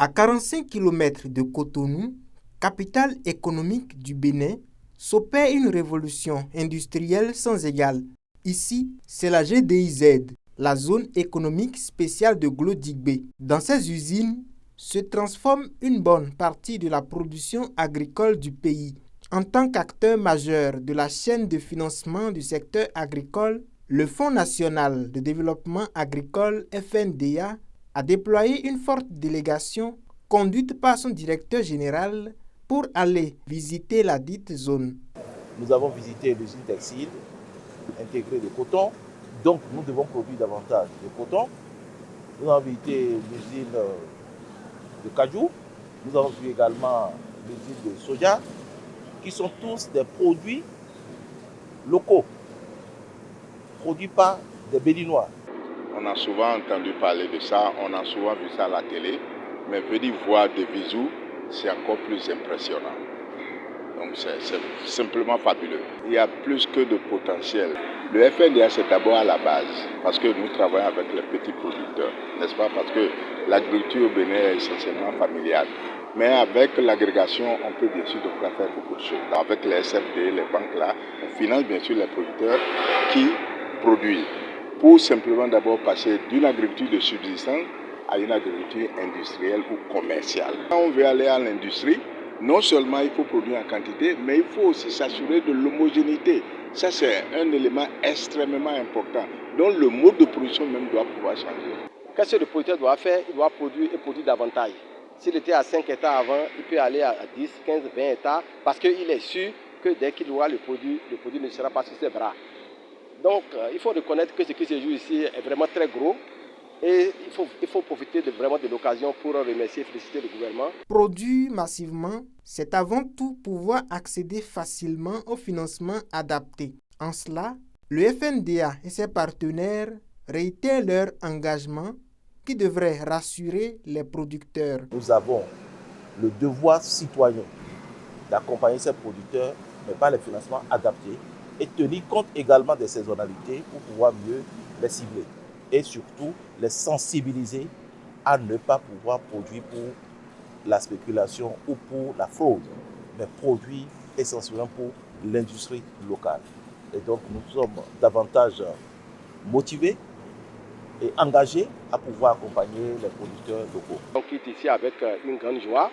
À 45 km de Cotonou, capitale économique du Bénin, s'opère une révolution industrielle sans égale. Ici, c'est la GDIZ, la zone économique spéciale de Glodigbé. Dans ces usines, se transforme une bonne partie de la production agricole du pays. En tant qu'acteur majeur de la chaîne de financement du secteur agricole, le Fonds national de développement agricole FNDA a déployé une forte délégation conduite par son directeur général pour aller visiter la dite zone. Nous avons visité l'usine textile intégrée de coton, donc nous devons produire davantage de coton. Nous avons visité l'usine de cajou, nous avons vu également l'usine de soja, qui sont tous des produits locaux, produits par des Béninois. On a souvent entendu parler de ça, on a souvent vu ça à la télé, mais venir voir de visu, c'est encore plus impressionnant. Donc c'est simplement fabuleux. Il y a plus que de potentiel. Le FNDA, c'est d'abord à la base, parce que nous travaillons avec les petits producteurs, n'est-ce pas? Parce que l'agriculture au Bénin est essentiellement familiale. Mais avec l'agrégation, on peut bien sûr faire beaucoup de choses. Avec les SFD, les banques là, on finance bien sûr les producteurs qui produisent, pour simplement d'abord passer d'une agriculture de subsistance à une agriculture industrielle ou commerciale. Quand on veut aller à l'industrie, non seulement il faut produire en quantité, mais il faut aussi s'assurer de l'homogénéité. Ça, c'est un élément extrêmement important. Donc le mode de production même doit pouvoir changer. Qu'est-ce que le producteur doit faire? Il doit produire et produire davantage. S'il était à 5 hectares avant, il peut aller à 10, 15, 20 hectares parce qu'il est sûr que dès qu'il aura le produit ne sera pas sur ses bras. Donc, il faut reconnaître que ce qui se joue ici est vraiment très gros. Et il faut profiter vraiment de l'occasion pour remercier et féliciter le gouvernement. Produire massivement, c'est avant tout pouvoir accéder facilement au financement adapté. En cela, le FNDA et ses partenaires réitèrent leur engagement qui devrait rassurer les producteurs. Nous avons le devoir citoyen d'accompagner ces producteurs, mais par les financements adaptés et tenir compte également des saisonnalités pour pouvoir mieux les cibler. Et surtout, les sensibiliser à ne pas pouvoir produire pour la spéculation ou pour la fraude, mais produire essentiellement pour l'industrie locale. Et donc, nous sommes davantage motivés et engagés à pouvoir accompagner les producteurs locaux. On quitte ici avec une grande joie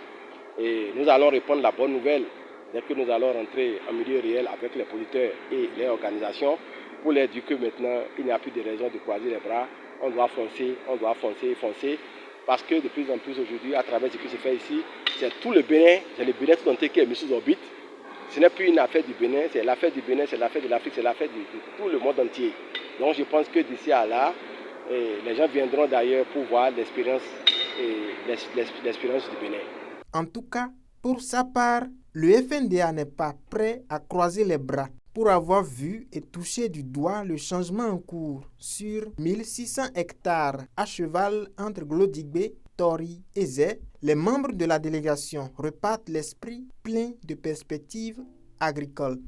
et nous allons répondre la bonne nouvelle dès que nous allons rentrer en milieu réel avec les producteurs et les organisations pour leur dire que maintenant, il n'y a plus de raison de croiser les bras. On doit foncer, foncer. Parce que de plus en plus aujourd'hui, à travers ce qui se fait ici, c'est tout le Bénin, c'est le Bénin tout entier qui est mis sous orbite. Ce n'est plus une affaire du Bénin, c'est l'affaire du Bénin, c'est l'affaire de l'Afrique, c'est l'affaire de tout le monde entier. Donc je pense que d'ici à là, les gens viendront d'ailleurs pour voir l'expérience du Bénin. En tout cas, pour sa part, le FNDA n'est pas prêt à croiser les bras pour avoir vu et touché du doigt le changement en cours sur 1600 hectares à cheval entre Glodigbé, Tori et Zé. Les membres de la délégation repartent l'esprit plein de perspectives agricoles.